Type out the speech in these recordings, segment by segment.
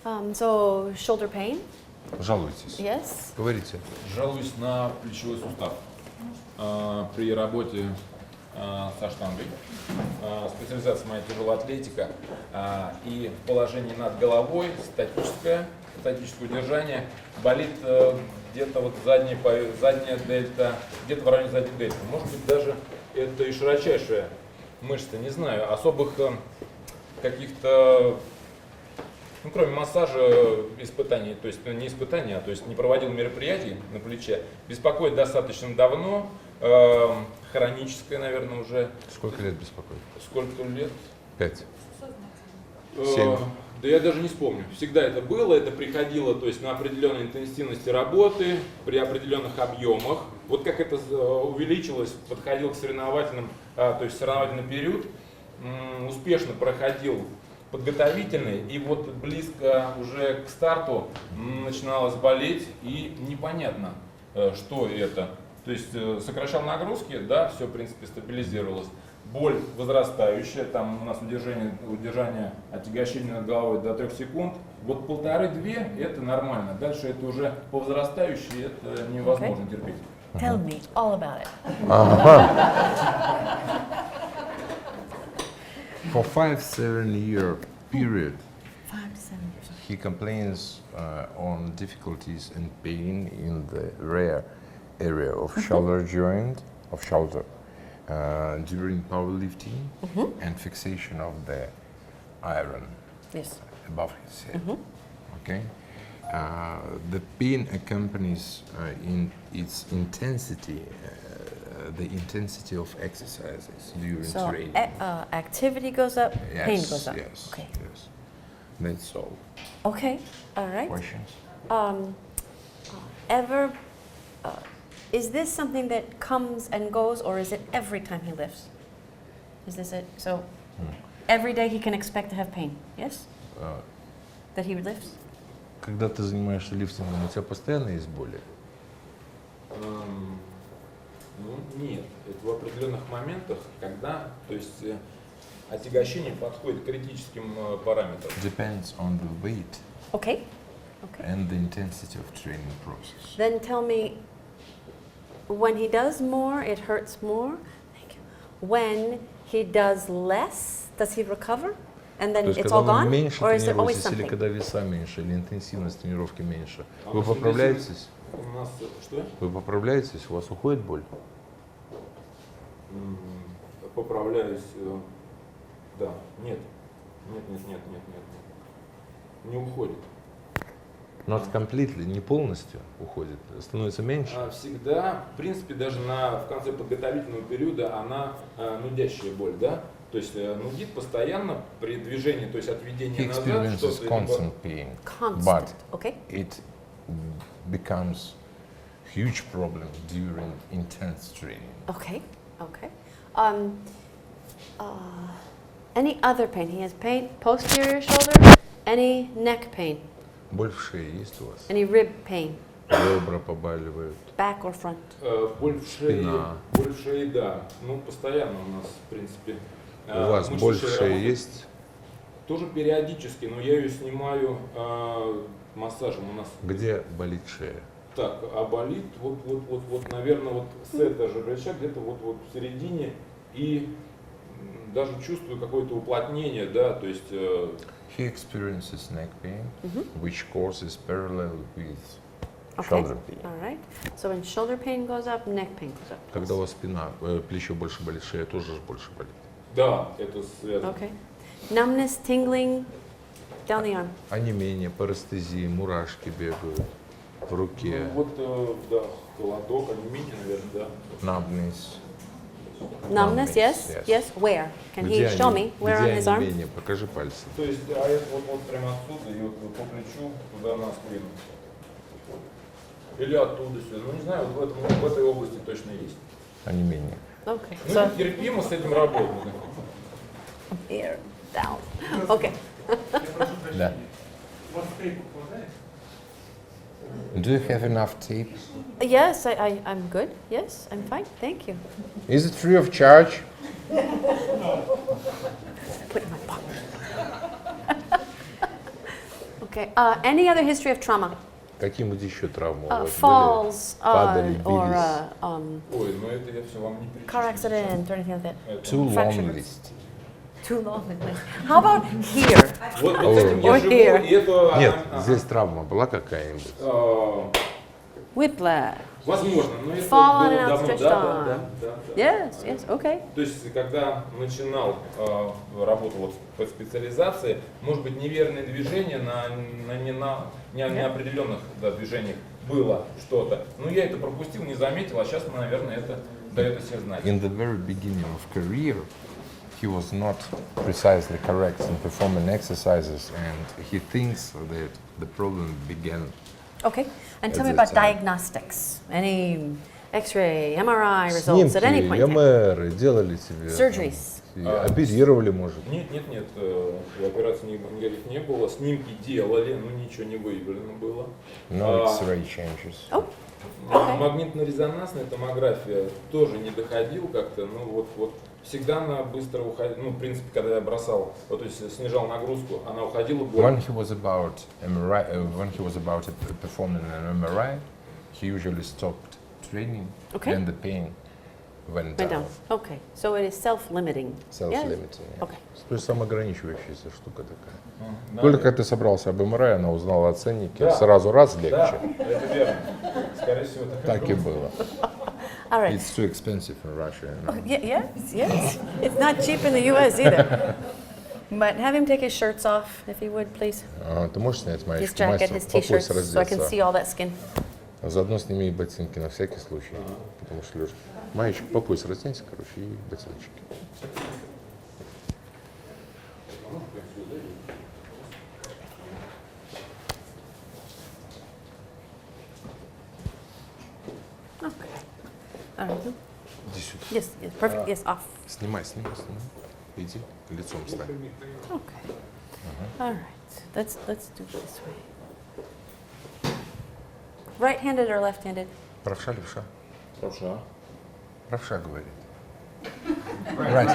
So shoulder pain. Жалуйтесь. Yes. Говорите. Жалуюсь на плечевой сустав при работе со штангой. Специализация моя тяжелая атлетика и положение над головой, статическое удержание. Болит где-то вот задняя дельта, где-то в районе задней дельты. Может быть, даже это и широчайшая мышца, не знаю. Особых каких-то, ну, кроме массажа, испытаний, то есть не испытания, то есть не проводил мероприятий на плече, беспокоит достаточно давно, хроническое, наверное, уже. Сколько лет беспокоит? Сколько лет? 5. 7. Да я даже не вспомню. Всегда это было, это приходило, то есть на определенной интенсивности работы, при определенных объемах. Вот как это увеличилось, подходил к соревновательным, то есть соревновательный период, успешно проходил подготовительный, и вот близко уже к старту начиналось болеть, и непонятно, что это. То есть сокращал нагрузки, да, все в принципе стабилизировалось. Боль возрастающая, там у нас удержание отягощения над головой до 3 секунд. Вот 1,5-2 это нормально. Дальше это уже по возрастающей, это невозможно терпеть. Tell me all about it. For 5-7 year period, 5 to 7 years. he complains on difficulties and pain in the rear area of shoulder joint, of shoulder, during powerlifting and fixation of the iron Yes. above his head. Okay, the pain accompanies in its intensity, the intensity of exercises during So training. activity goes up, pain goes up. Yes, Okay. yes. That's all. Okay. All right. Questions? Is this something that comes and goes, or is it every time he lifts? Is this it? So every day he can expect to have pain, yes? That he lifts? Когда ты занимаешься лифтингом, у тебя постоянно есть боли? Ну, нет, это в определенных моментах, когда, то есть отягощение подходит к критическим параметрам. Depends on the weight Okay. Okay. and the intensity of training process. Then tell me, when he does more, it hurts more. Thank you. When he does less, does he recover? And then То есть, it's когда all вы gone? меньше Or is there always тренируетесь, или something? когда веса меньше, или интенсивность тренировки меньше, А вы у нас поправляетесь? У нас что? Вы поправляетесь, у вас уходит боль? Поправляюсь, да, нет, не уходит. Not completely, не полностью уходит, становится меньше. Всегда, в принципе, даже в конце подготовительного периода она нудящая боль, да? То есть нудит постоянно при движении, то есть отведение He назад. experiences что-то, constant pain, Constant. but Okay. it becomes huge problem during intense training. Okay. Okay. Any other pain? He has pain posterior shoulder. Any neck pain? Боль в шее есть у вас? Any rib pain? Ребра побаливают? Back or front? Боль Спина. в шее, да. Ну, постоянно у нас, в принципе. У вас мышцы боль в шеи шее работают. есть? Тоже периодически, но я ее снимаю массажем у нас. Где болит шея? Так, а болит вот, наверное, вот с этого же плеча, где-то вот в середине, и даже чувствую какое-то уплотнение, да, то есть. He experiences neck pain, which courses parallel with Okay. shoulder pain. All right. So when shoulder pain goes up, neck pain goes up. Когда у вас спина, плечо больше болит, шея тоже больше болит. Да, это связано. Okay. Numbness, tingling down the arm. Онемение, парестезия, мурашки бегают в руке, Ну, вот, да, холодок, онемение, наверное, да. numbness. Numbness, yes? Yes. Yes. Where? Can Где he show me? Where on где his arm? онемение? Покажи пальцы. То есть, а это вот прямо отсюда и вот по плечу туда на спину. Или оттуда сюда. Ну, не знаю, вот в этой области точно есть. Онемение. Okay. Ну, So терпимо с этим работать. here, down. Okay. Да. Do you have enough tape? Yes, I'm good. Yes, I'm fine. Thank you. Is it free of charge? Put it in my pocket. Okay. Any other history of trauma? Какие-нибудь еще травмы у вас были? Falls Падали, or бились? Ой, ну это я все вам не перечислю. car accident or anything like that? Too long Fracture. list. Too long. How about here? Вот с этим я Or живу, here. и это... Нет, здесь травма была какая-нибудь? Whiplash. Возможно, но это Fallen было out, давно. stretched Да. Yes, yes, okay. То есть, когда начинал работу вот по специализации, может быть, неверное движение на неопределенных движениях было что-то. Но я это пропустил, не заметил, а сейчас, наверное, это дает о себе знать. In the very beginning of career, he was not precisely correct in performing exercises, and he thinks that the problem began. Okay. And tell me At about this time. diagnostics. Any X-ray, MRI results at any Снимки, point in time? МР делали тебе. Surgeries. И оперировали, может. Нет, операций никаких не было, снимки делали, но ничего не выявлено было. No X-ray changes. Oh, okay. Магнитно-резонансная томография тоже не доходил как-то, ну вот всегда она быстро уходила, ну в принципе, когда я бросал, вот, то есть снижал нагрузку, она уходила When больше. he was about MRI, when he was about performing an MRI, he usually stopped training, Okay. and the pain went Went down. down. Okay. So it is self-limiting. Self-limiting. Yeah? Okay. То есть самоограничивающаяся штука такая. Да, Только когда ты собрался об МРА, она узнала о ценнике, Да. сразу раз легче. Да, это верно. Скорее всего, Так и было. All right. It's too expensive in Russia. Oh, yes, yes. It's not cheap in the U.S. either. But have him take his shirts off, if he would, please. Ты можешь снять His маечку jacket, мастер, his по пояс t-shirts, so I can see раздеться. all that skin. А заодно сними и ботинки на всякий случай. Потому что Лёш, маечку по пояс разденься, короче, и ботиночки. Okay. All right. Иди сюда. Yes, yes, perfect. Yes, off. Снимай. Иди, лицом стань. Okay. All right. Let's do it this way. Right-handed or left-handed? Правша, левша? Правша. Правша говорит. Right.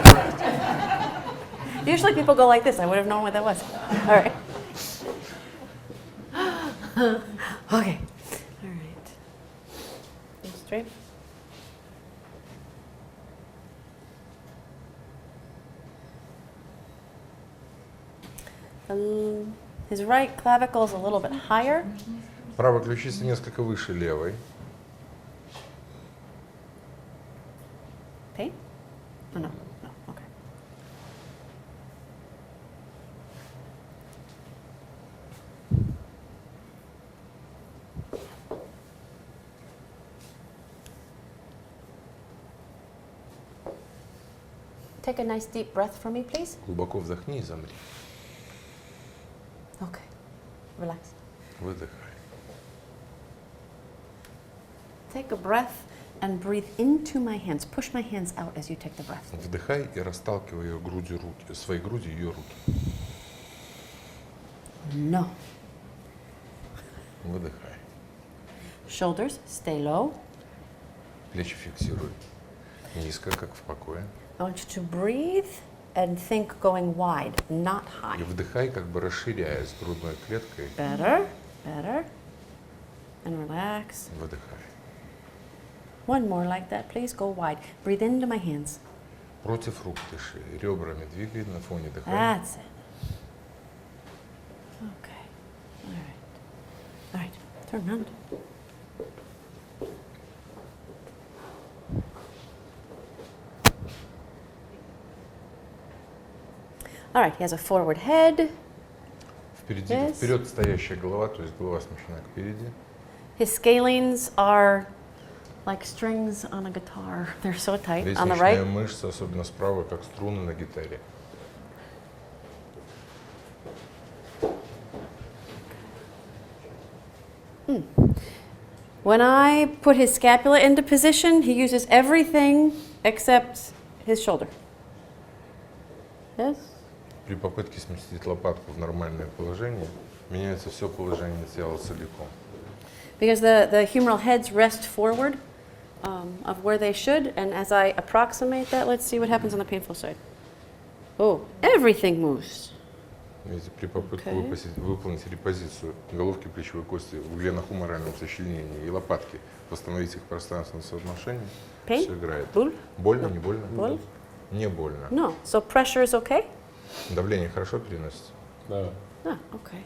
Usually people go like this. I would have known what that was. All right. Okay. All right. Go straight. His right clavicle is a little bit higher. Правая ключица несколько выше левой. Pain? Oh, no. No. Okay. Take a nice deep breath for me, please. Глубоко вдохни и замри. Okay. Relax. Выдыхай. Take a breath and breathe into my hands. Push my hands out as you take the breath. Вдыхай и расталкивай ее грудью руки, своей грудью ее руки. No. Выдыхай. Shoulders stay low. Плечи фиксируй. Низко, как в покое. I want you to breathe and think going wide, not high. И вдыхай, как бы расширяясь грудной клеткой. Better, better. And relax. Выдыхай. One more like that, please. Go wide. Breathe into my hands. Против рук дыши. Ребрами двигай на фоне дыхания. That's it. Okay. All right. All right. Turn around. All right. He has a forward head. Впереди, Yes. вперед стоящая голова, то есть голова смещена впереди. His scalenes are like strings on a guitar. They're so tight. On the Лестничная right. мышца, особенно справа, как струны на гитаре. When I put his scapula into position, he uses everything except his shoulder. Yes? При попытке сместить лопатку в нормальное положение, меняется все положение тела целиком. Because the humeral heads rest forward of where they should, and as I approximate that, let's see what happens on the painful side. Oh, everything moves. Видите, при попытке Okay. выполнить репозицию головки плечевой кости в гленохуморальном сочленении и лопатки, восстановить их пространственное соотношение, Pain? все играет. Bull? Больно, No. не больно? Bull? Не больно. No. So pressure is okay? Давление хорошо переносится? Да. Ah, okay.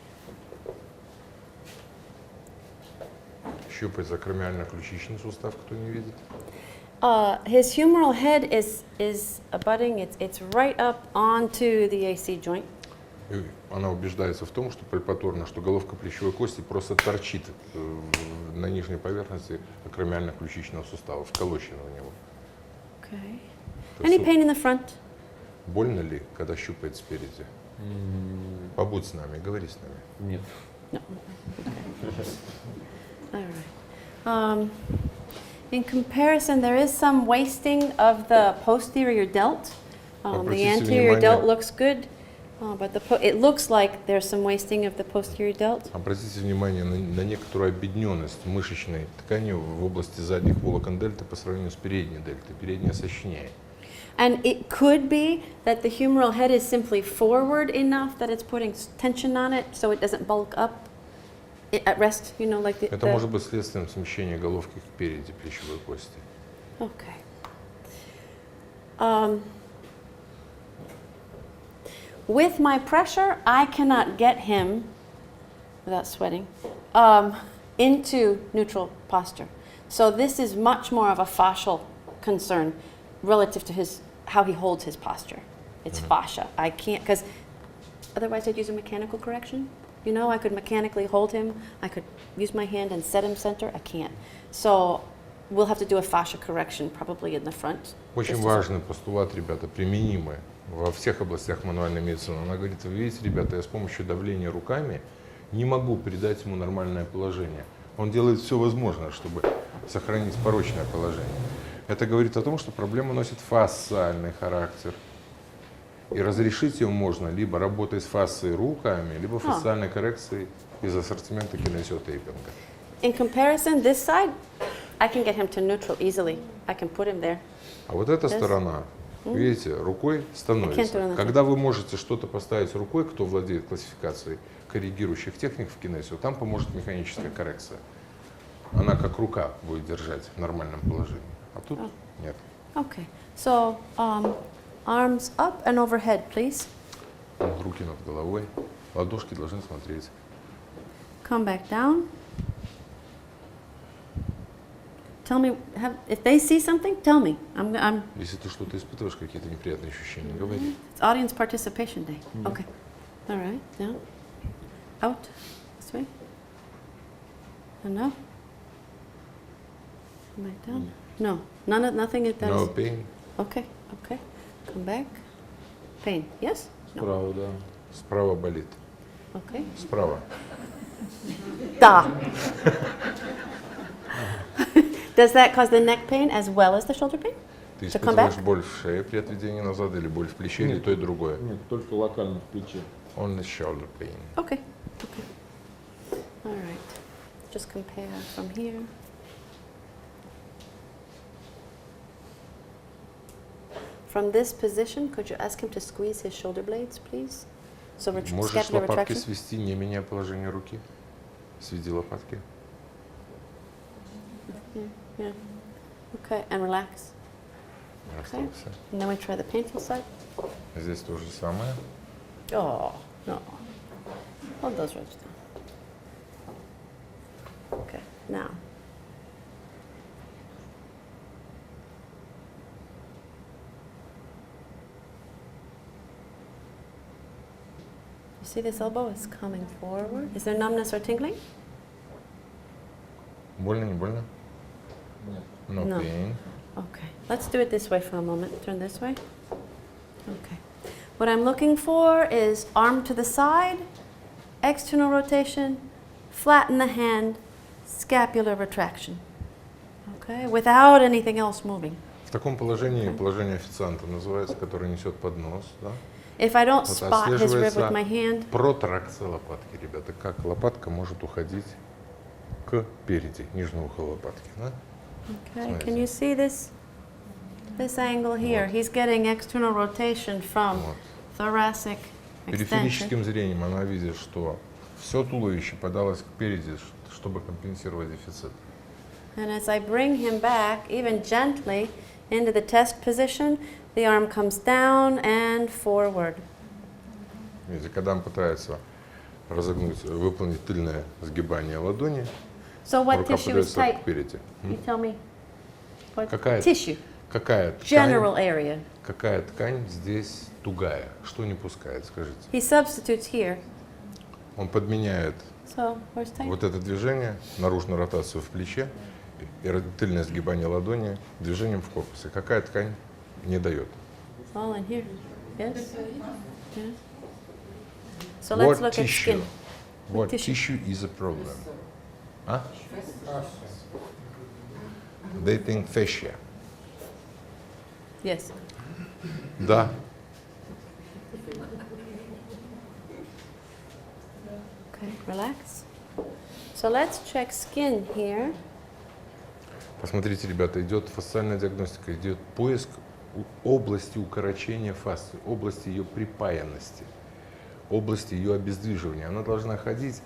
Щупать закромиально-ключичный сустав, кто не видит. His humeral head is abutting. It's right up onto the AC joint. И она убеждается в том, что пальпаторно, что головка плечевой кости просто торчит на нижней поверхности акромиально-ключичного сустава, вколочена в него. Okay. То Any есть pain in the front? больно ли, когда щупает спереди? Побудь с нами, говори с нами. Нет. No. All right. In comparison, there is some wasting of the posterior delt. The Обратите anterior внимание. delt looks good, but it looks like there's some wasting of the posterior delt. Обратите внимание на некоторую обедненность мышечной ткани в области задних волокон дельты по сравнению с передней дельтой. Передняя сочнее. And it could be that the humeral head is simply forward enough that it's putting tension on it so it doesn't bulk up at rest, you know, like the... Это может быть следствием смещения головки впереди плечевой кости. Okay. With my pressure, I cannot get him, without sweating, into neutral posture. So this is much more of a fascial concern relative to how he holds his posture. It's fascia. I can't, because otherwise I'd use a mechanical correction. You know, I could mechanically hold him. I could use my hand and set him center. I can't. So we'll have to do a fascia correction probably in the front. Очень важный постулат, ребята, применимый во всех областях мануальной медицины. Она говорит, вы видите, ребята, я с помощью давления руками не могу придать ему нормальное положение. Он делает все возможное, чтобы сохранить порочное положение. Это говорит о том, что проблема носит фасциальный характер. И разрешить ее можно либо работой с фасцией руками, либо фасциальной коррекцией из ассортимента кинесио тейпинга. In comparison, this side, I can get him to neutral easily. I can put him there. А вот эта сторона, видите, рукой становится. Когда вы можете что-то поставить рукой, кто владеет классификацией коррегирующих техник в кинесио, там поможет механическая коррекция. Она как рука будет держать в нормальном положении. А тут нет. Okay. So, arms up and overhead, please. Руки над головой, ладошки должны смотреть. Come back down. Tell me, if they see something, tell me. I'm Если ты что-то испытываешь, какие-то неприятные ощущения, говори. It's audience participation day. Okay. All right. Down. Out. This way. And now. Come back down. No. Nothing at that. No pain. Okay. Okay. Come back. Pain. Yes? No. Справа, да. Справа болит. Okay. Справа. Da. Does that cause the neck pain as well as the shoulder pain? Ты To come back? испытываешь боль в шее при отведении назад или боль в плече, или Нет. то и другое? Нет, только локально в плече. Only shoulder pain. Okay. Okay. All right. Just compare from here. From this position, could you ask him to squeeze his shoulder blades, please? So Можешь scapular лопатки retraction. свести, не меняя положение руки? Сведи лопатки. Yeah. Okay, and relax. Расслабься. And then we try the painful side. Здесь то же самое. Oh, no. Hold those ribs down. Okay, now. You see this elbow is coming forward? Is there numbness or tingling? Больно, не больно? Нет. No No. pain. Okay, let's do it this way for a moment. Turn this way. Okay. What I'm looking for is arm to the side, external rotation, flatten the hand, scapular retraction. Okay, without anything else moving. В таком положении положение официанта называется, который несет поднос. Да? If I don't Вот spot his rib with отслеживается my hand, протракция лопатки, ребята. Как лопатка может уходить к переди, нижнего уха лопатки. Да? okay, can you see this angle here? He's getting external rotation from Вот. thoracic Периферическим зрением она видит, что все туловище подалось кпереди, чтобы компенсировать дефицит. And as I bring him back, even gently, into the test position, the arm comes down and forward. Видите, когда он пытается разогнуть, выполнить тыльное сгибание ладони, So what рука tissue is подается tight? кпереди. You tell me. What Какая? tissue? Какая General ткань, area. какая ткань здесь тугая? Что не пускает, скажите? He substitutes here. Он подменяет So where's tight? вот это движение, наружную ротацию в плече и тыльное сгибание ладони движением в корпусе. Какая ткань не дает? All in here. Yes. Yeah. So let's look at skin. What tissue? tissue is a problem? Huh? They think fascia. Yes. Да. Okay, relax. So let's check skin here. Посмотрите, ребята, идет фасциальная диагностика, идет поиск области укорочения фасции, области ее припаянности, области ее обездвиживания. Она должна ходить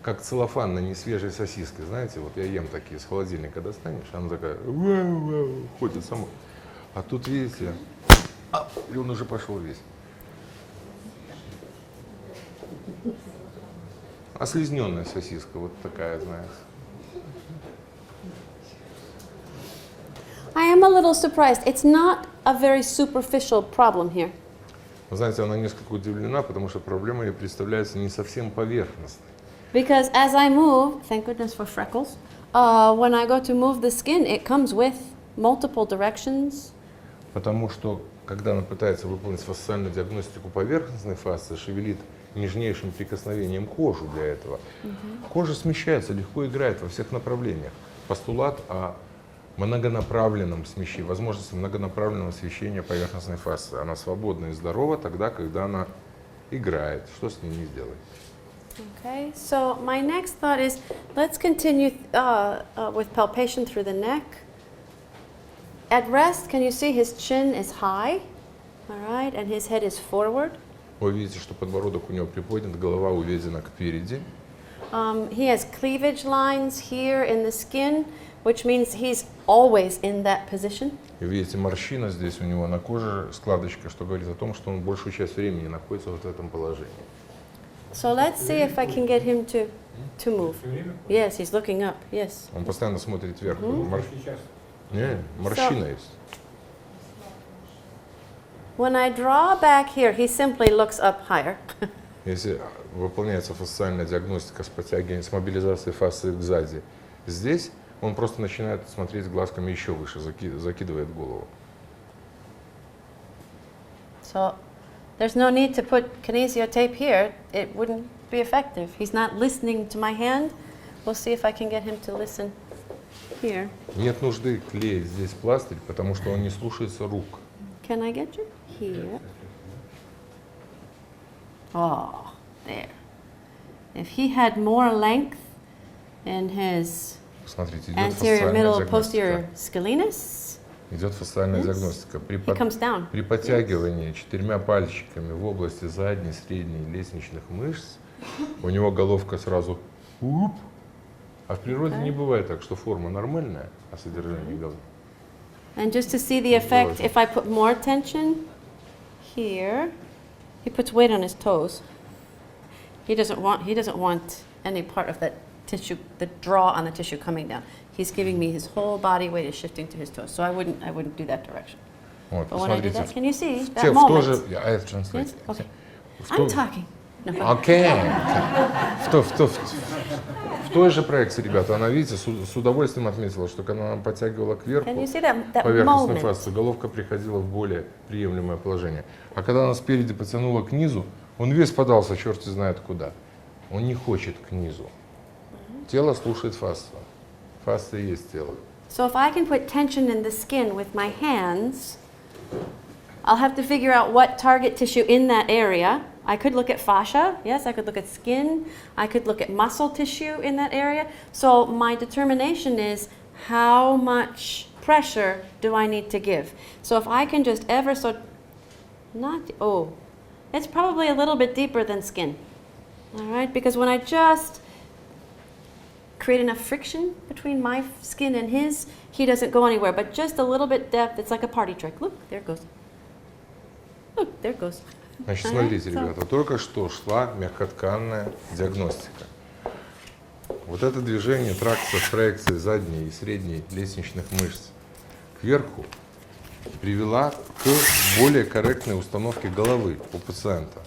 как целлофан на несвежей сосиске. Знаете, вот я ем такие с холодильника достанешь, она такая ходит сама. А тут, видите, и он уже пошел весь. Ослизненная сосиска, вот такая, знаете. I am a little surprised. It's not a very superficial problem here. Вы знаете, она несколько удивлена, потому что проблема ей представляется не совсем поверхностной. Because as I move, thank goodness for freckles, when I go to move the skin, it comes with multiple directions. Потому что, когда она пытается выполнить фасциальную диагностику поверхностной фасции, шевелит нежнейшим прикосновением кожу для этого. Кожа смещается, легко играет во всех направлениях. Постулат о многонаправленном смещении, возможности многонаправленного смещения поверхностной фасции. Она свободна и здорова тогда, когда она играет. Что с ней не сделать? Okay, so my next thought is, let's continue with palpation through the neck. At rest, can you see his chin is high, all right, and his head is forward. Вы видите, что подбородок у него приподнят, голова уведена кпереди. He has cleavage lines here in the skin, which means he's always in that position. И видите, морщина здесь у него на коже, складочка, что говорит о том, что он большую часть времени находится вот в этом положении. So let's see if I can get him to move. Yes, he's looking up. Yes. Он постоянно смотрит вверх. Не, морщина есть. When I draw back here, he simply looks up higher. Если выполняется фасциальная диагностика с подтягиванием, с мобилизацией фасции сзади, здесь он просто начинает смотреть глазками еще выше, закидывает голову. So there's no need to put kinesio tape here. It wouldn't be effective. He's not listening to my hand. We'll see if I can get him to listen here. Нет нужды клеить здесь пластырь, потому что он не слушается рук. Can I get you? Here. Oh, there. If he had more length in his Смотрите, идет anterior, фасциальная middle, posterior диагностика. scalenus, Идет фасциальная Yes. диагностика. he comes down. При подтягивании 4 пальчиками в области задней, средней лестничных мышц у него головка сразу уп. А в природе не бывает так, что форма нормальная, а содержание головы. And just to see the effect, if I put more tension here, he puts weight on his toes. He doesn't want any part of that tissue, the draw on the tissue coming down. He's giving me his whole body weight is shifting to his toes. So I wouldn't do that direction. Вот, But when I do посмотрите, that, can you see в that в то же, moment? I have translated. Yes? Okay. В I'm то- talking. No. Окей. В той же проекции, ребята, она, видите, с удовольствием отметила, что когда она подтягивала кверху Can you see that поверхностную moment? фасцию, головка приходила в более приемлемое положение. А когда она спереди потянула к низу, он весь подался, черт знает куда. Он не хочет к низу. Тело слушает фасцию. Фасция и есть тело. So if I can put tension in the skin with my hands, I'll have to figure out what target tissue in that area. I could look at fascia, yes, I could look at skin, I could look at muscle tissue in that area. So my determination is how much pressure do I need to give? So if I can just ever so, not, oh, it's probably a little bit deeper than skin. All right, because when I just create enough friction between my skin and his, he doesn't go anywhere. But just a little bit depth, it's like a party trick. Look, there it goes. Look, there it goes. Значит, смотрите, ребята, только что шла мягкотканная диагностика. Вот это движение тракта с проекцией задней и средней лестничных мышц кверху привела к более корректной установке головы у пациента.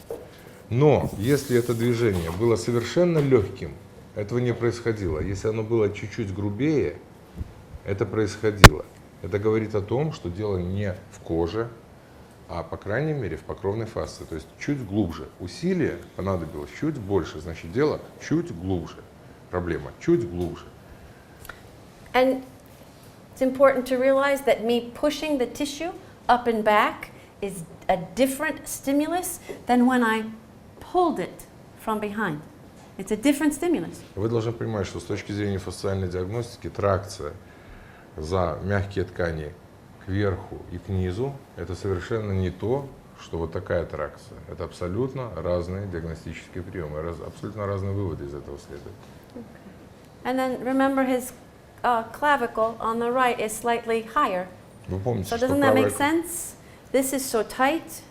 Но если это движение было совершенно легким, этого не происходило. Если оно было чуть-чуть грубее, это происходило. Это говорит о том, что дело не в коже, а по крайней мере в покровной фасции, то есть чуть глубже. Усилие понадобилось чуть больше, значит дело чуть глубже. Проблема чуть глубже. And it's important to realize that me pushing the tissue up and back is a different stimulus than when I pulled it from behind. It's a different stimulus. Вы должны понимать, что с точки зрения фасциальной диагностики тракция за мягкие ткани кверху и к низу это совершенно не то, что вот такая тракция. Это абсолютно разные диагностические приемы, абсолютно разные выводы из этого следуют. And then remember his clavicle on the right is slightly higher. Вы помните, So что doesn't that make правая... sense? This is so tight.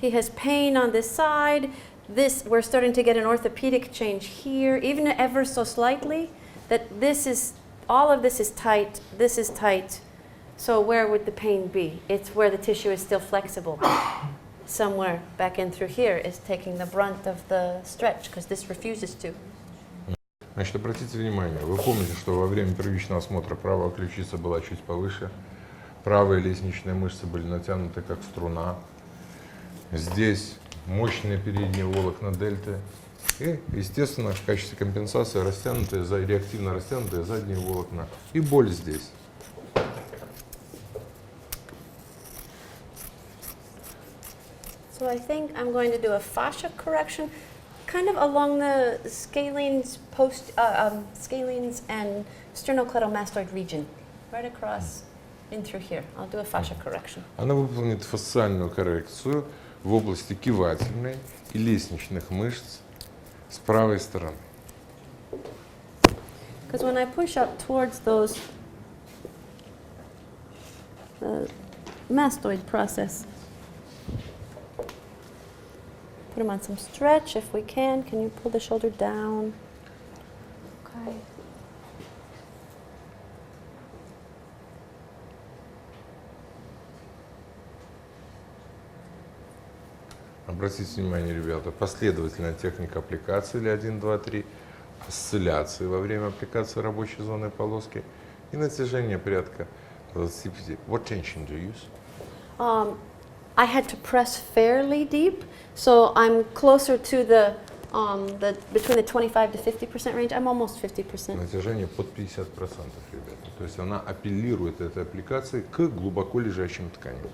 He has pain on this side. This, we're starting to get an orthopedic change here, even ever so slightly, that this is, all of this is tight, this is tight. So where would the pain be? It's where the tissue is still flexible. Somewhere back in through here is taking the brunt of the stretch, because this refuses to. Значит, обратите внимание, вы помните, что во время первичного осмотра правая ключица была чуть повыше, правые лестничные мышцы были натянуты как струна. Здесь мощные передние волокна дельты и, естественно, в качестве компенсации растянутые, реактивно растянутые задние волокна. И боль здесь. So I think I'm going to do a fascia correction, kind of along the scalenes, scalenes and sternocleidomastoid region, right across in through here. I'll do a fascia correction. Она выполнит фасциальную коррекцию в области кивательной и лестничных мышц с правой стороны. Because when I push up towards those mastoid process, put him on some stretch if we can. Can you pull the shoulder down? Okay. Обратите внимание, ребята, последовательная техника аппликации или 1, 2, 3, осцилляции во время аппликации рабочей зоны полоски и натяжение порядка 25. What tension do you use? I had to press fairly deep, so I'm closer to the between the 25 to 50% range. I'm almost 50%. Натяжение под 50%, ребята. То есть она апеллирует этой аппликацией к глубоко лежащим тканям.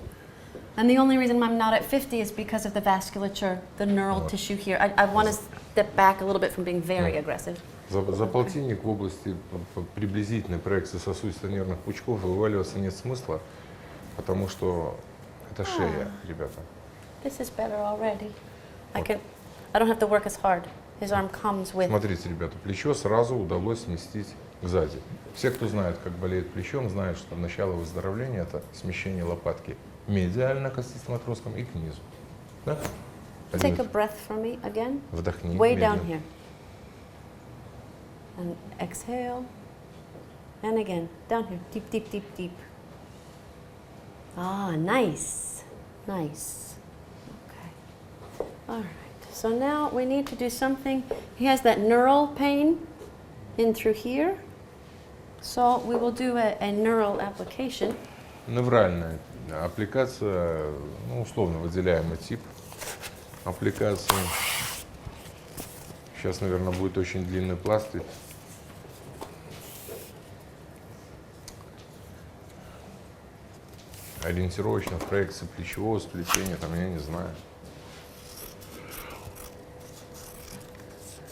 And the only reason I'm not at 50 is because of the vasculature, the neural tissue here. I want to step back a little bit from being very aggressive. За полтинник в области приблизительной проекции сосудисто-нервных пучков вываливаться нет смысла, потому что это шея, ребята. This is better already. I don't have to work as hard. His arm comes with. Смотрите, ребята, плечо сразу удалось сместить сзади. Все, кто знает, как болеет плечом, знают, что начало выздоровления – это смещение лопатки медиально к остеоматроскам и к низу. Да? Take a breath from me again. Вдохни. Way медленно. down here. And exhale. And again, down here. Deep, deep, deep, deep. Ah, nice. Nice. Okay. All right. So now we need to do something. He has that neural pain in through here. So we will do a neural application. Невральная аппликация, ну, условно выделяемый тип аппликации. Сейчас, наверное, будет очень длинный пластырь. Ориентировочно в проекции плечевого сплетения, там я не знаю.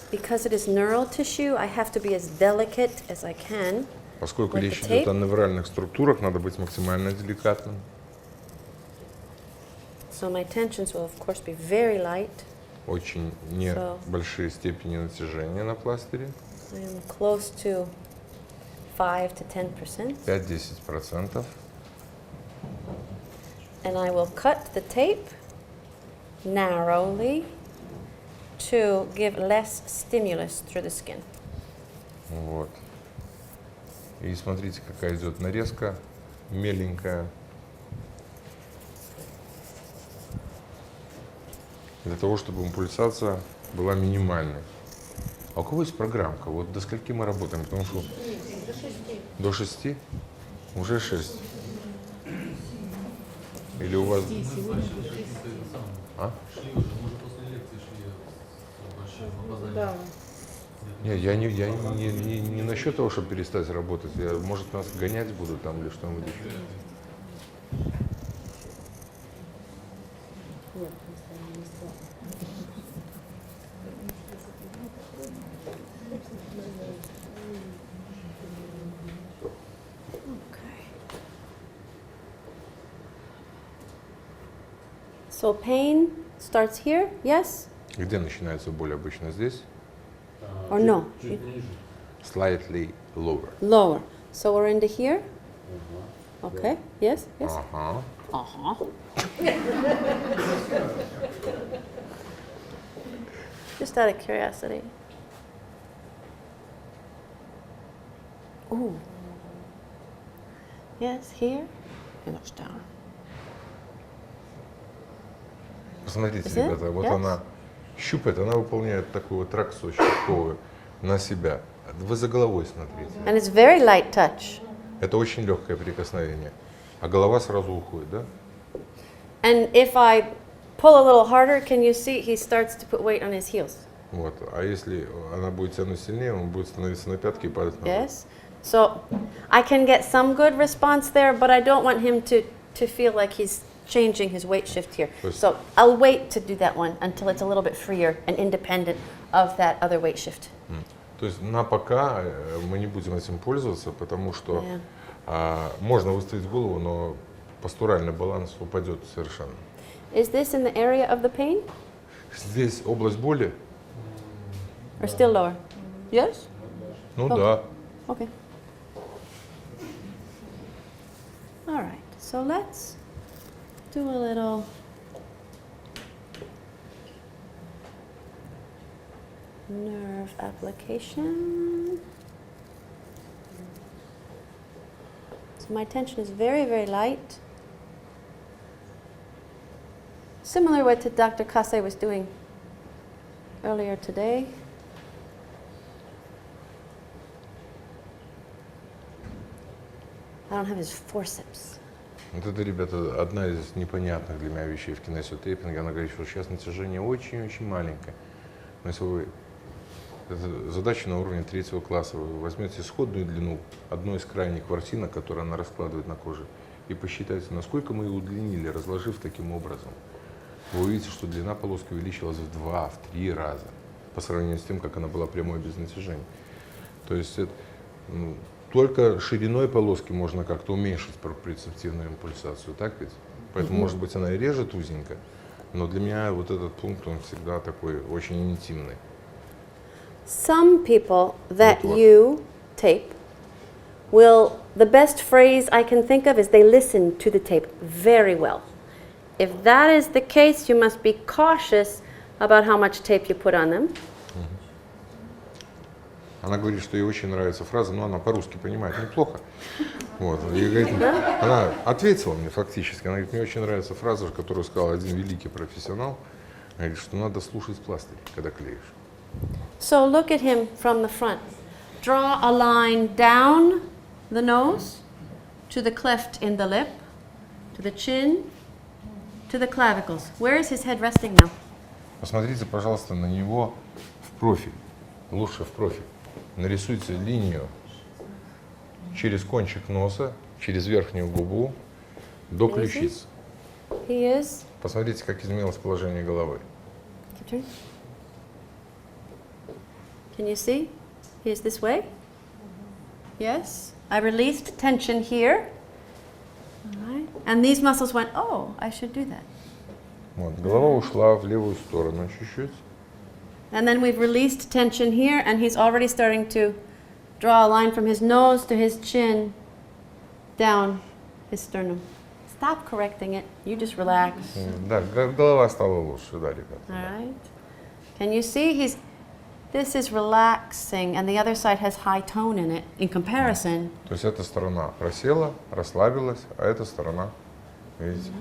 Because it is neural tissue, I have to be as delicate as I can. Поскольку with речь the tape. идет о невральных структурах, надо быть максимально деликатным. So my tensions will, of course, be very light. Очень небольшие степени натяжения на пластыре. I am close to 5 to 10%. 5-10%. And I will cut the tape narrowly to give less stimulus through the skin. Вот. И смотрите, какая идет нарезка, меленькая. Для того, чтобы импульсация была минимальной. А у кого есть программка? Вот до скольки мы работаем? Потому что до 6? Уже 6. Или у вас... А? Да. Нет, я не насчет того, чтобы перестать работать. Может, нас гонять будут там или что-нибудь еще. So pain starts here, yes Где начинается боль обычно? Здесь? or no? Slightly lower. Lower. So we're into here. Okay. Yes. Yes. Ага. Just out of curiosity. Ooh. Yes. Here. It looks down. Посмотрите, Is it? ребята, вот Yes? она щупает, она выполняет такую вот тракцию щипковую на себя. Вы за головой смотрите. And it's very light touch. Это очень легкое прикосновение. А голова сразу уходит, да? And if I pull a little harder, can you see he starts to put weight on his heels? Вот. А если она будет тянуть сильнее, он будет становиться на пятки и падать назад. Yes. So I can get some good response there, but I don't want him to feel like he's changing his weight shift here. So I'll wait to do that one until it's a little bit freer and independent of that other weight shift. То есть на пока мы не будем этим пользоваться, потому что можно выставить голову, но постуральный баланс упадет совершенно. Is this in the area of the pain Здесь область боли? or still lower? Yes? Ну Oh. да. Okay. All right. So let's do a little nerve application. So my tension is very, very light. Similar what to Dr. Kase was doing earlier today. I don't have his forceps. Вот это, ребята, одна из непонятных для меня вещей в кинесио тейпинге. Она говорит, что сейчас натяжение очень-очень маленькое. Но если вы... Это задача на уровне 3-го класса. Вы возьмете исходную длину одной из крайних ворсинок, которую она раскладывает на коже, и посчитайте, насколько мы ее удлинили, разложив таким образом. Вы увидите, что длина полоски увеличилась в 2-3 раза по сравнению с тем, как она была прямой без натяжения. То есть это, только шириной полоски можно как-то уменьшить проприцептивную импульсацию, так ведь? Поэтому, может быть, она и режет узенько, но для меня вот этот пункт, он всегда такой очень интимный. Some people that you tape will, the best phrase I can think of is they listen to the tape very well. If that is the case, you must be cautious about how much tape you put on them. Она говорит, что ей очень нравится фраза, но она по-русски понимает неплохо. Вот. И говорит, она ответила мне фактически, она говорит, мне очень нравится фраза, которую сказал один великий профессионал, она говорит, что надо слушать пластырь, когда клеишь. So look at him from the front. Draw a line down the nose to the cleft in the lip, to the chin, to the clavicles. Where is his head resting now? Посмотрите, пожалуйста, на него в профиль, лучше в профиль. Нарисуйте линию через кончик носа, через верхнюю губу до ключиц. He is. Посмотрите, как изменилось положение головы. Keep turning. Can you see? He is this way. Yes. I released tension here. All right. And these muscles went, oh, I should do that. Вот, голова ушла в левую сторону чуть-чуть. And then we've released tension here, and he's already starting to draw a line from his nose to his chin down his sternum. Stop correcting it. You just relax. Да, голова стала лучше, да, ребята. All right. Can you see this is relaxing, and the other side has high tone in it in comparison. То есть эта сторона просела, расслабилась, а эта сторона, видите?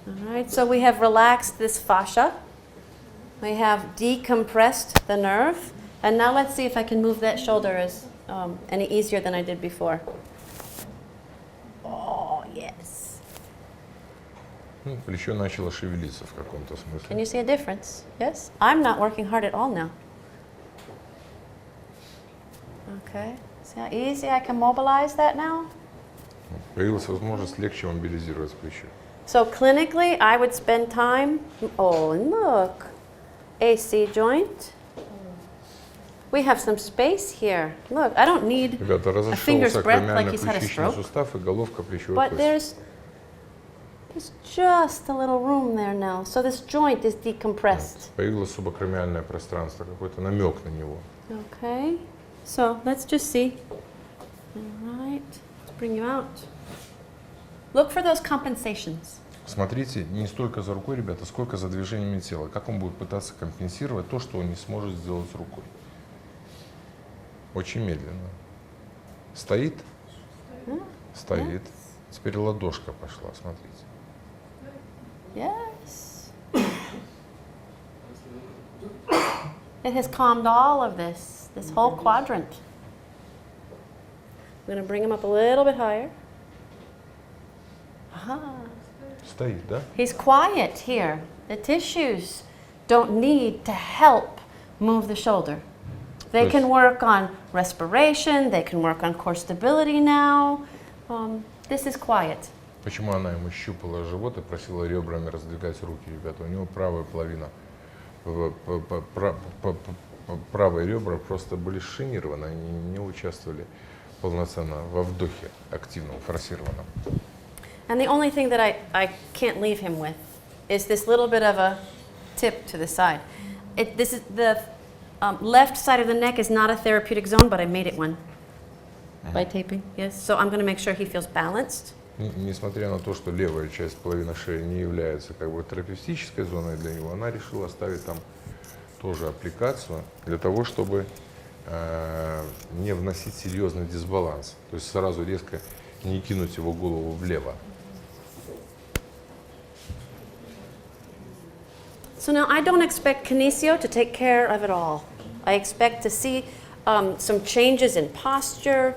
All right. So we have relaxed this fascia. We have decompressed the nerve. And now let's see if I can move that shoulder as any easier than I did before. Oh, yes. Ну, плечо начало шевелиться в каком-то Can смысле. you see a difference? Yes? I'm not working hard at all now. Okay. See how easy I can mobilize that now? Появилась возможность легче мобилизировать плечо. So clinically, I would spend time. Oh, and look. AC joint. We have some space here. Look, I don't need Ребята, a finger's разошелся breadth like he's had a кремиально-ключичный stroke. сустав и головка плечевой But кости. there's just a little room there now. So this joint is decompressed. Появилось субакромиальное пространство, какой-то намек на него. Okay. So let's just see. All right. Let's bring you out. Look for those compensations. Смотрите, не столько за рукой, ребята, сколько за движениями тела. Как он будет пытаться компенсировать то, что он не сможет сделать рукой. Очень медленно. Стоит? Стоит. Теперь ладошка пошла, смотрите. Yes. It has calmed all of this whole quadrant. I'm going to bring him up a little bit higher. Aha. Стоит, да? He's quiet here. The tissues don't need to help move the shoulder. They can work on respiration, they can work on core stability now. This is quiet. Почему она ему щупала живот и просила ребрами раздвигать руки, ребята? У него правая половина, правые ребра просто были шинированы, они не участвовали полноценно во вдохе активном, форсированном. And the only thing that I can't leave him with is this little bit of a tip to the side. This is the left side of the neck is not a therapeutic zone, but I made it one by taping. Yes, so I'm going to make sure he feels balanced. Несмотря на то, что левая часть половины шеи не является как бы терапевтической зоной для него, она решила оставить там тоже аппликацию для того, чтобы не вносить серьезный дисбаланс. То есть сразу резко не кинуть его голову влево. So now I don't expect kinesiо to take care of it all. I expect to see some changes in posture.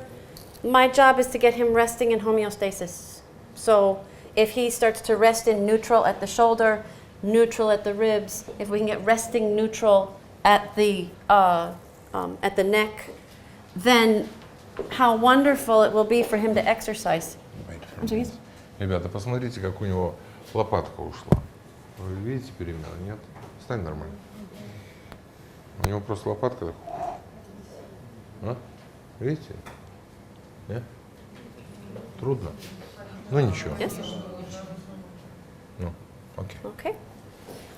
My job is to get him resting in homeostasis. So if he starts to rest in neutral at the shoulder, neutral at the ribs, if we can get resting neutral at the neck, then how wonderful it will be for him to exercise. Ребята, посмотрите, как у него лопатка ушла. Вы видите перемену? Нет? Стань нормально. У него просто лопатка так. А? Видите? Нет? Трудно. Ну ничего. Yes? Ну, окей. Okay.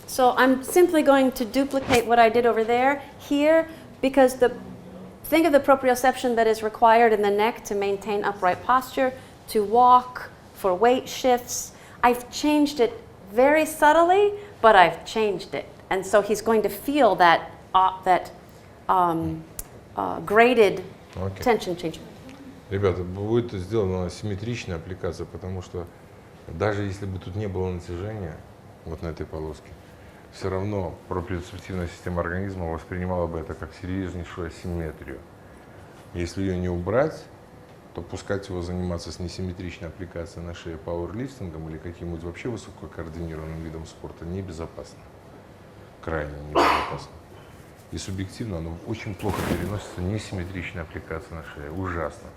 So I'm simply going to duplicate what I did over there here because think of the proprioception that is required in the neck to maintain upright posture, to walk, for weight shifts. I've changed it very subtly, but I've changed it. And so he's going to feel that graded tension change. Ребята, будет сделана симметричная аппликация, потому что даже если бы тут не было натяжения, вот на этой полоске, все равно проприоцептивная система организма воспринимала бы это как серьезнейшую асимметрию. Если ее не убрать, то пускать его заниматься с несимметричной аппликацией на шее пауэрлифтингом или каким-нибудь вообще высококоординированным видом спорта небезопасно. Крайне небезопасно. И субъективно оно очень плохо переносится несимметричная аппликация на шее. Ужасно.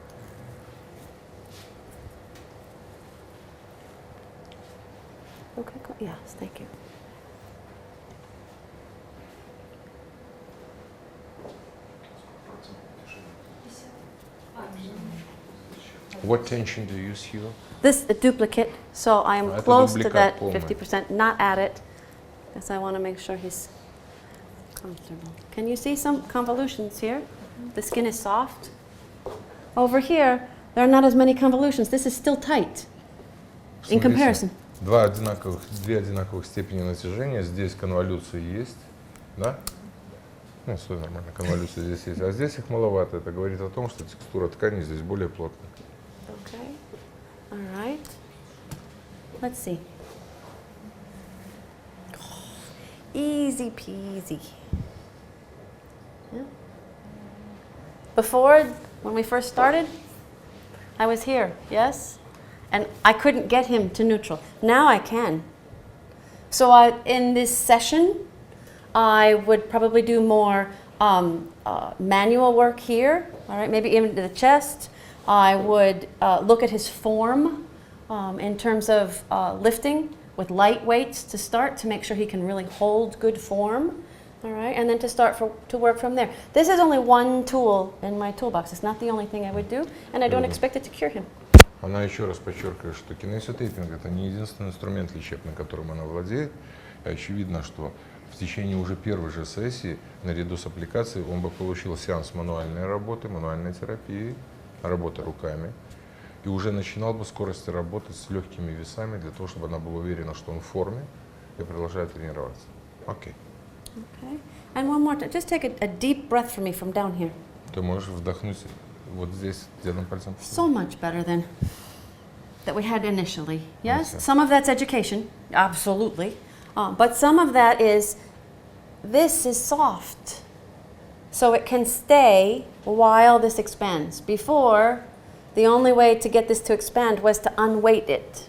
Okay, cool. Yes, thank you. What tension do you use here? This a duplicate, so I am Это close to дубликат that полный. 50%, not at it, because I want to make sure he's comfortable. Can you see some convolutions here? The skin is soft. Over here, there are not as many convolutions. This is still tight in Смотрите, comparison. две одинаковых степени натяжения. Здесь конволюции есть, да? Ну, все нормально, конволюции здесь есть. А здесь их маловато. Это говорит о том, что текстура ткани здесь более плотная. Okay. All right. Let's see. Easy peasy. Yeah. Before, when we first started, I was here, yes? And I couldn't get him to neutral. Now I can. So in this session, I would probably do more manual work here, all right, maybe even to the chest. I would look at his form in terms of lifting with light weights to start to make sure he can really hold good form, all right, and then to start to work from there. This is only one tool in my toolbox. It's not the only thing I would do, and I don't expect it to cure him. Она еще раз подчеркивает, что кинесио тейпинг это не единственный инструмент лечебный, которым она владеет. И очевидно, что в течение уже первой же сессии, наряду с аппликацией, он бы получил сеанс мануальной работы, мануальной терапии, работы руками, и уже начинал бы скорости работать с легкими весами, для того, чтобы она была уверена, что он в форме, и продолжает тренироваться. Окей. Okay. And one more time. Just take a deep breath for me from down here. Ты можешь вдохнуть вот здесь, дедом пальцем. So much better than that we had initially. Yes? Okay. Some of that's education, absolutely. But some of that is, this is soft. So it can stay while this expands. Before, the only way to get this to expand was to unweight it.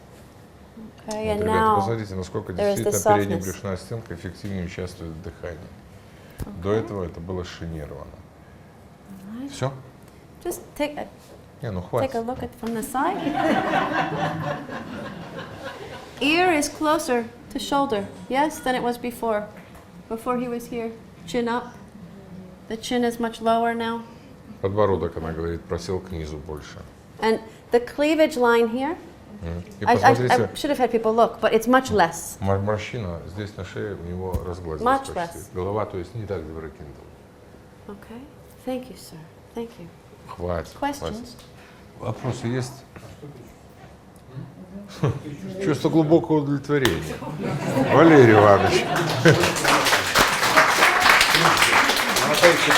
Okay, and Ребята, now посмотрите, насколько there is действительно this передняя softness. брюшная стенка эффективнее участвует в дыхании. До этого это было шинировано. Все? Just take a Не, ну Take хватит. a look at from the side. Ear is closer to shoulder, yes, than it was before. Before he was here, chin up. The chin is much lower now. Подбородок, она говорит, просел к низу больше. And the cleavage line here, И I посмотрите, should have had people look, but it's much less. морщина здесь на шее у него разгладилась Much почти. less. Голова, то есть, не так запрокинута. Okay, thank you, sir. Thank you. Хватит. Questions? Хватит. Вопросы есть? Чувство глубокого удовлетворения. Валерий Иванович.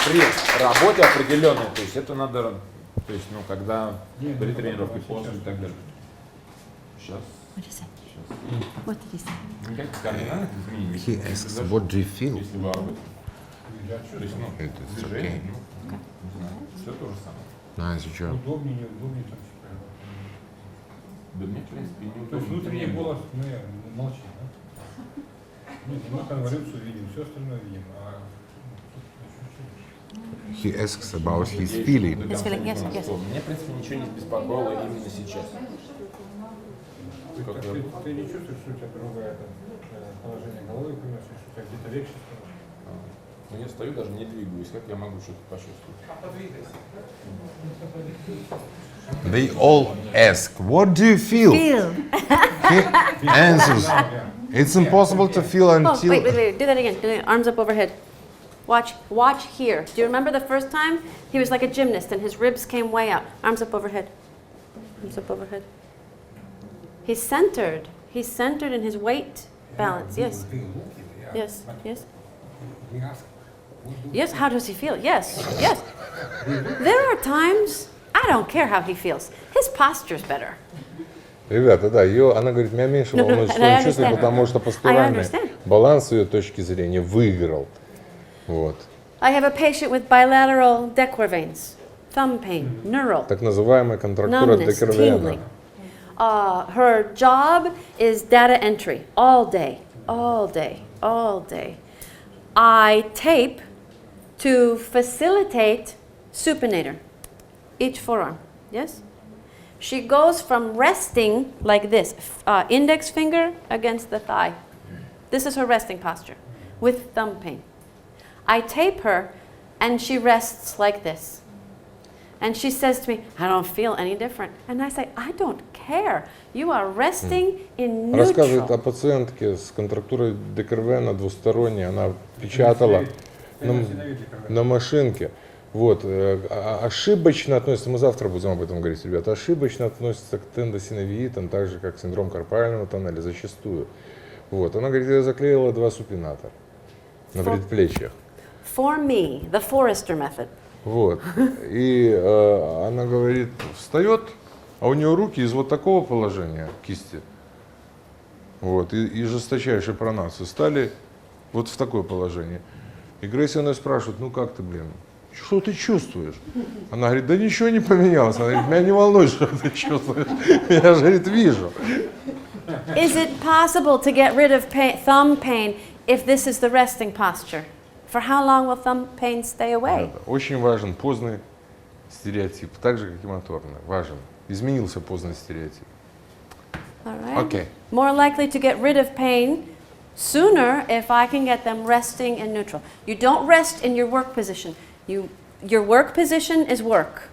При работе определенной, то есть это надо, то есть, ну, когда при тренировке, после и так далее. Сейчас. What did he say? What did he say? Никаких кардинальных изменений. He asks, what do you feel? Если вы работаете. То есть, ну, It's движение, okay. ну, не знаю, все то же самое. Nice job. Удобнее, неудобнее, там типа. Да мне, в принципе, не То есть удобно. внутренний голос, молчит, да? Нет, мы конволюцию видим, все остальное видим, а He asks about his feeling. His feeling, yes, yes. Мне, в принципе, ничего не беспокоило именно сейчас. ты не чувствуешь, что у тебя другое положение головы, понимаешь, что у тебя где-то легче становится? Ну, я стою, даже не двигаюсь, как я могу что-то почувствовать? They all ask, what do you feel? Feel. He answers, it's impossible to feel Oh, until... wait. Do that again. Do that. Arms up overhead. Watch here. Do you remember the first time? He was like a gymnast and his ribs came way out. Arms up overhead. Arms up overhead. He's centered. He's centered in his weight balance. Yes. Yes. Yes. Yes. How does he feel? Yes. Yes. There are times I don't care how he feels. His posture's better. Ребята, да, она говорит, меня меньше волнует, что он чувствует, потому что постуральный баланс с ее точки зрения выиграл. Вот. I have a patient with bilateral decor veins, thumb pain, neural. Так называемая контрактура Numbness, декервена. tingling. Her job is data entry all day, all day, all day. I tape to facilitate supinator, each forearm, yes? She goes from resting like this, index finger against the thigh. This is her resting posture with thumb pain. I tape her and she rests like this. And she says to me, I don't feel any different. And I say, I don't care. You are resting in Рассказывает о neutral. пациентке с контрактурой декервена двусторонней. Она печатала на машинке. Вот, ошибочно относится, мы завтра будем об этом говорить, ребята, ошибочно относится к тендосиновиитам, так же, как синдром карпального тоннеля, зачастую. Вот, она говорит, я заклеила 2 супинатора на предплечьях. For me, the Forrester method. Вот, и она говорит, встает, а у нее руки из вот такого положения, кисти, вот, и жесточайшей пронации стали вот в такое положение. И Грейсанн ее спрашивает, ну как ты, блин? Что ты чувствуешь? Она говорит, да ничего не поменялось. Она говорит, меня не волнует, что ты чувствуешь. Я же, говорит, вижу. Is it possible to get rid of thumb pain if this is the resting posture? For how long will thumb pain stay away? Очень важен поздний стереотип, так же, как и моторный. Важен. Изменился поздний стереотип. All right. Okay. More likely to get rid of pain sooner if I can get them resting in neutral. You don't rest in your work position. Your work position is work.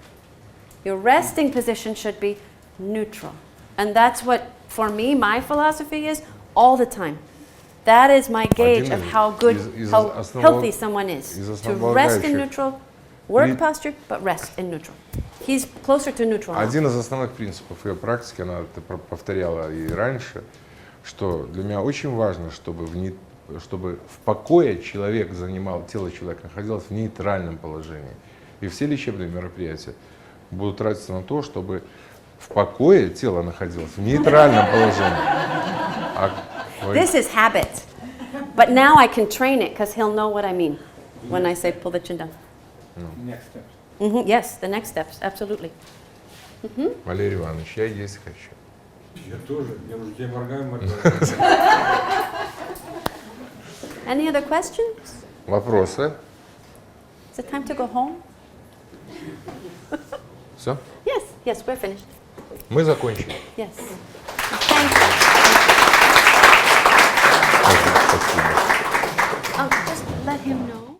Your resting position should be neutral. And that's what, for me, my philosophy is all the time. That is my gauge of how good, how healthy someone is. To rest in neutral, work posture, but rest in neutral. He's closer to neutral now. Один из основных принципов ее практики, она это повторяла и раньше, что для меня очень важно, чтобы в покое человек занимал, тело человека находилось в нейтральном положении. И все лечебные мероприятия будут тратиться на то, чтобы в покое тело находилось в нейтральном положении. This is habit. But now I can train it because he'll know what I mean when I say pull the chin down. Next steps. Yes, the next steps, absolutely. Валерий Иванович, я есть хочу. Я тоже. Я уже тебе моргаю. Any other questions? Вопросы? Is it time to go home? Все? Yes, we're finished. Мы закончили. Yes. Thank you.